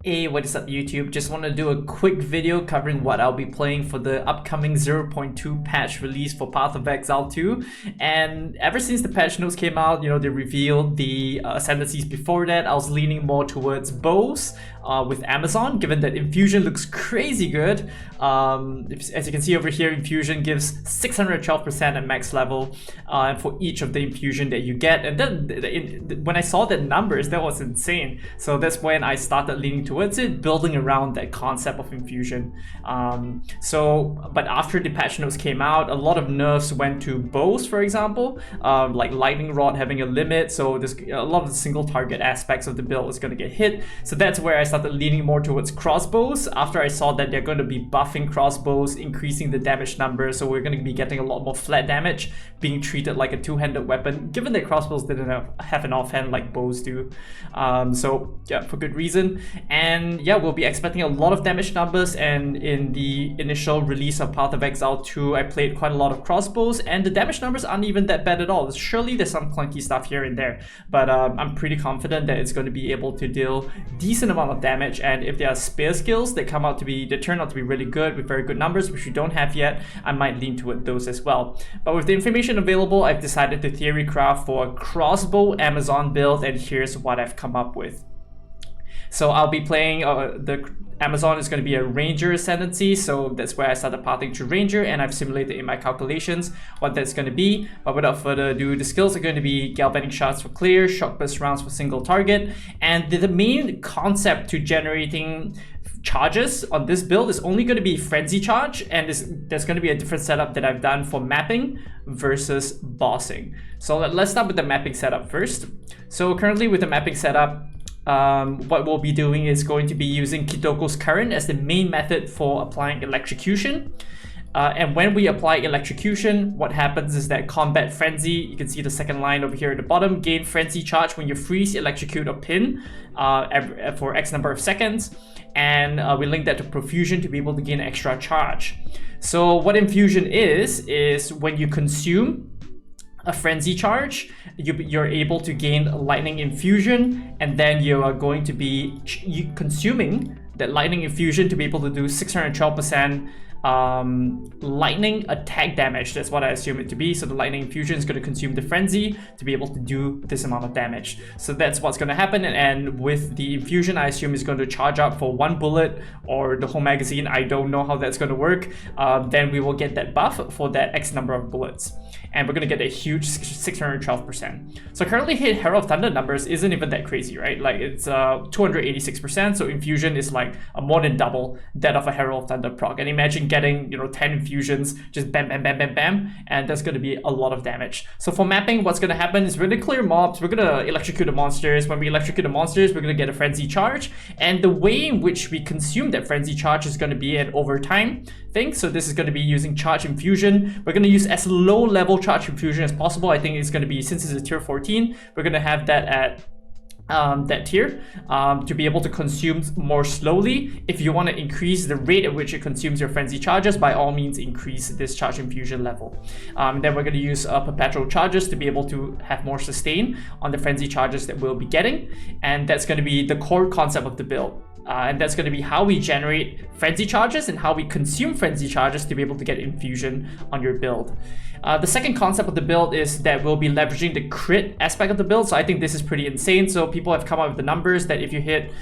Hey, what is up YouTube? Just want to do a quick video covering what I'll be playing for the upcoming 0.2 patch release for Path of Exile 2. And ever since the patch notes came out, they revealed the ascendancies before that. I was leaning more towards bows with Amazon, given that infusion looks crazy good. As you can see over here, infusion gives 612% at max level for each of the infusion that you get. And then when I saw the numbers, that was insane. So that's when I started leaning towards it, building around that concept of infusion. But after the patch notes came out, a lot of nerfs went to bows, for example, like lightning rod having a limit. So there's a lot of the single target aspects of the build is going to get hit. So that's where I started leaning more towards crossbows after I saw that they're going to be buffing crossbows, increasing the damage number. So we're going to be getting a lot more flat damage, being treated like a two-handed weapon, given that crossbows didn't have an offhand like bows do. So yeah, for good reason. And yeah, we'll be expecting a lot of damage numbers, and in the initial release of Path of Exile 2, I played quite a lot of crossbows, and the damage numbers aren't even that bad at all. Surely there's some clunky stuff here and there, but I'm pretty confident that it's going to be able to deal decent amount of damage. And if there are spear skills that turn out to be really good with very good numbers, which we don't have yet, I might lean toward those as well. But with the information available, I've decided to theory craft for a crossbow Amazon build, and here's what I've come up with. So I'll be playing, the Amazon is going to be a Ranger ascendancy, so that's where I started pathing to Ranger, and I've simulated in my calculations what that's going to be. But without further ado, the skills are going to be Galvanic Shots for clear, Shock Burst rounds for single target, and the main concept to generating charges on this build is only going to be Frenzy Charge, and there's going to be a different setup that I've done for mapping versus bossing. So let's start with the mapping setup first. So currently with the mapping setup, what we'll be doing is going to be using Kitoko's Current as the main method for applying electrocution. And when we apply electrocution, what happens is that Combat Frenzy, you can see the second line over here at the bottom, gain Frenzy Charge when you freeze, electrocute, or pin for X number of seconds. And we link that to Profusion to be able to gain extra charge. So what Infusion is when you consume a Frenzy Charge, you're able to gain Lightning Infusion, and then you are going to be consuming that Lightning Infusion to be able to do 612% lightning attack damage. That's what I assume it to be. So the Lightning Infusion is going to consume the Frenzy to be able to do this amount of damage. So that's what's going to happen. And with the Infusion, I assume it's going to charge up for one bullet or the whole magazine. I don't know how that's going to work. Then we will get that buff for that X number of bullets, and we're going to get a huge 612%. So currently hit Herald of Thunder numbers isn't even that crazy, right? Like it's 286%, so Infusion is like a more than double that of a Herald of Thunder proc. And imagine getting 10 infusions, just bam, bam, bam, bam, bam, and that's going to be a lot of damage. So for mapping, what's going to happen is we're going to clear mobs, we're going to electrocute the monsters. When we electrocute the monsters, we're going to get a Frenzy Charge, and the way in which we consume that Frenzy Charge is going to be an overtime thing. So this is going to be using Charge Infusion. We're going to use as low level Charge Infusion as possible. I think it's going to be, since it's a tier 14, we're going to have that at that tier to be able to consume more slowly. If you want to increase the rate at which it consumes your Frenzy Charges, by all means increase this Charge Infusion level. Then we're going to use Perpetual Charges to be able to have more sustain on the Frenzy Charges that we'll be getting, and that's going to be the core concept of the build. And that's going to be how we generate Frenzy Charges and how we consume Frenzy Charges to be able to get Infusion on your build. The second concept of the build is that we'll be leveraging the crit aspect of the build. So I think this is pretty insane. So people have come up with the numbers that if you hit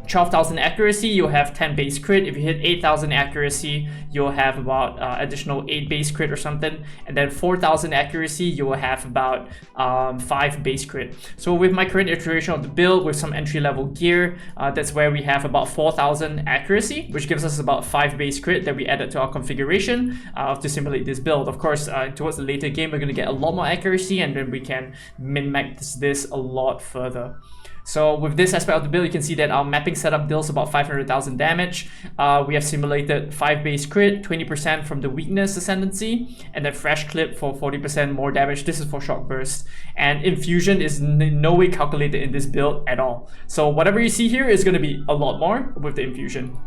12,000 accuracy, you'll have 10 base crit. If you hit 8,000 accuracy, you'll have about additional 8 base crit or something. And then 4,000 accuracy, you will have about 5 base crit. So with my current iteration of the build with some entry level gear, that's where we have about 4,000 accuracy, which gives us about 5 base crit that we added to our configuration to simulate this build. Of course, towards the later game, we're going to get a lot more accuracy, and then we can min-max this a lot further. So with this aspect of the build, you can see that our mapping setup deals about 500,000 damage. We have simulated 5 base crit, 20% from the weakness ascendancy, and then fresh clip for 40% more damage. This is for shock burst. And infusion is in no way calculated in this build at all. So whatever you see here is going to be a lot more with the infusion.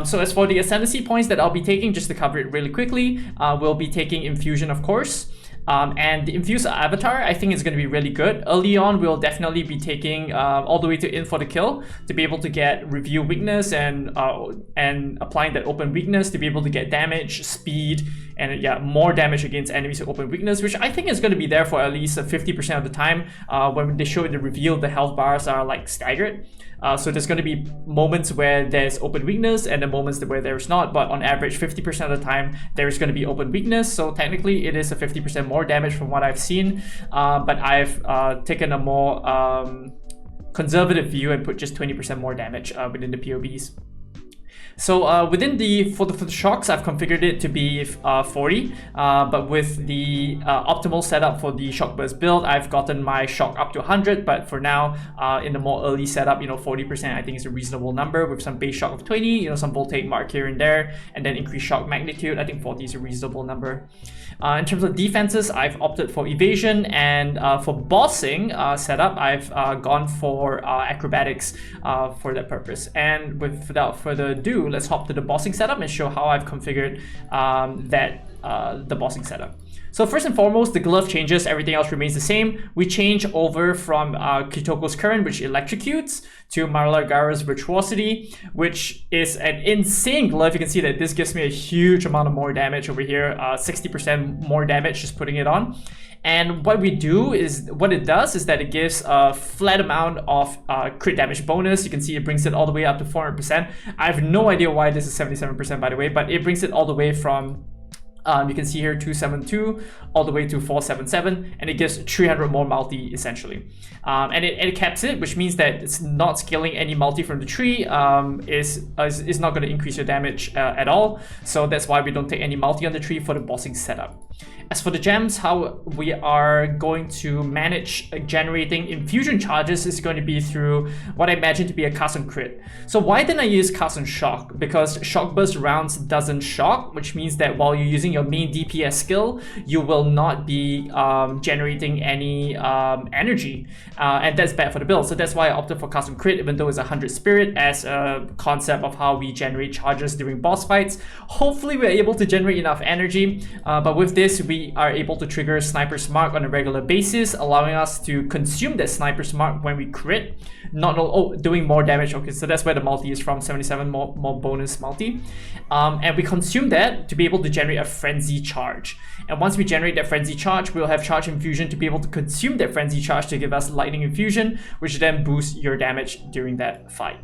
So as for the ascendancy points that I'll be taking, just to cover it really quickly, we'll be taking infusion, of course. And the infused avatar, I think, is going to be really good. Early on, we'll definitely be taking all the way to in for the kill to be able to get review weakness and applying that open weakness to be able to get damage, speed, and yeah, more damage against enemies with open weakness, which I think is going to be there for at least 50% of the time. When they show in the reveal, the health bars are like staggered. So there's going to be moments where there's open weakness and the moments where there's not, but on average 50% of the time there's going to be open weakness. So technically it is a 50% more damage from what I've seen, but I've taken a more conservative view and put just 20% more damage within the POBs. So within for the shocks, I've configured it to be 40, but with the optimal setup for the shock burst build, I've gotten my shock up to 100. But for now, in the more early setup, 40% I think is a reasonable number with some base shock of 20, some voltaic mark here and there, and then increased shock magnitude. I think 40 is a reasonable number. In terms of defenses, I've opted for evasion, and for bossing setup, I've gone for acrobatics for that purpose. And without further ado, let's hop to the bossing setup and show how I've configured the bossing setup. So first and foremost, the glove changes, everything else remains the same. We change over from Kitoko's Current, which electrocutes, to Marlagara's Virtuosity, which is an insane glove. You can see that this gives me a huge amount of more damage over here, 60% more damage just putting it on. And what it does is that it gives a flat amount of crit damage bonus. You can see it brings it all the way up to 400%. I have no idea why this is 77% by the way, but it brings it all the way from you can see here 272 all the way to 477, and it gives 300 more multi essentially. And it caps it, which means that it's not scaling any multi from the tree. Is not going to increase your damage at all. So that's why we don't take any multi on the tree for the bossing setup. As for the gems, how we are going to manage generating infusion charges is going to be through what I imagine to be a cast on crit. So why didn't I use cast on shock? Because shock burst rounds doesn't shock, which means that while you're using your main DPS skill, you will not be generating any energy, and that's bad for the build. So that's why I opted for cast on crit, even though it's 100 spirit as a concept of how we generate charges during boss fights. Hopefully we're able to generate enough energy, but with this we are able to trigger Sniper's Mark on a regular basis, allowing us to consume that Sniper's Mark when we crit, doing more damage. Okay, so that's where the multi is from, 77 more bonus multi, and we consume that to be able to generate a frenzy charge. And once we generate that frenzy charge, we'll have charge infusion to be able to consume that frenzy charge to give us lightning infusion, which then boosts your damage during that fight.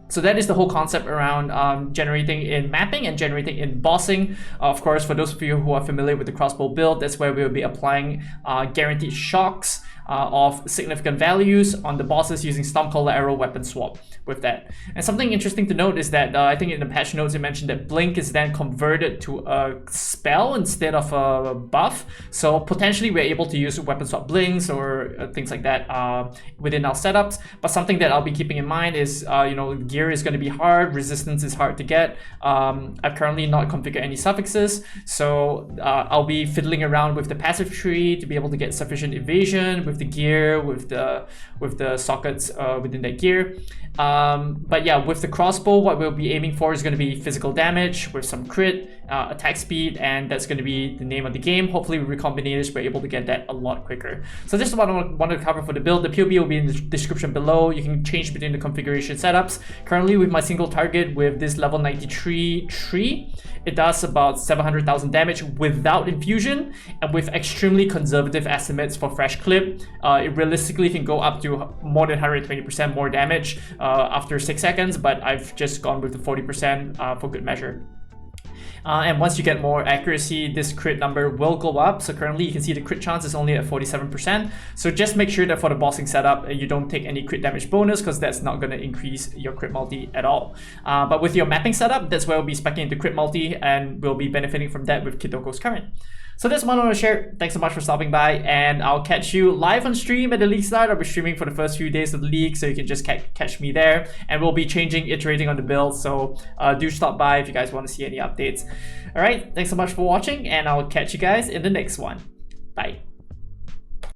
So that is the whole concept around generating in mapping and generating in bossing. Of course, for those of you who are familiar with the Crossbow build, that's where we'll be applying guaranteed shocks of significant values on the bosses using Stormcaller Arrow weapon swap with that. And something interesting to note is that I think in the patch notes it mentioned that Blink is then converted to a spell instead of a buff. So potentially we're able to use weapon swap blinks or things like that within our setups. But something that I'll be keeping in mind is gear is going to be hard, resistance is hard to get. I've currently not configured any suffixes, so I'll be fiddling around with the passive tree to be able to get sufficient evasion with the gear, with the sockets within that gear. But yeah, with the crossbow, what we'll be aiming for is going to be physical damage with some crit, attack speed, and that's going to be the name of the game. Hopefully with Recombinators we're able to get that a lot quicker. So this is what I wanted to cover for the build. The POB will be in the description below. You can change between the configuration setups. Currently with my single target with this level 93 tree, it does about 700,000 damage without infusion, and with extremely conservative estimates for fresh clip, it realistically can go up to more than 120% more damage after 6 seconds, but I've just gone with the 40% for good measure. And once you get more accuracy, this crit number will go up. So currently you can see the crit chance is only at 47%. So just make sure that for the bossing setup, you don't take any crit damage bonus, because that's not going to increase your crit multi at all. But with your mapping setup, that's where we'll be speccing into crit multi, and we'll be benefiting from that with Kitoko's Current. So that's what I want to share. Thanks so much for stopping by, and I'll catch you live on stream at the Leaguestarter. I'll be streaming for the first few days of the league, so you can just catch me there, and we'll be iterating on the build. So do stop by if you guys want to see any updates. All right, thanks so much for watching, and I'll catch you guys in the next one. Bye.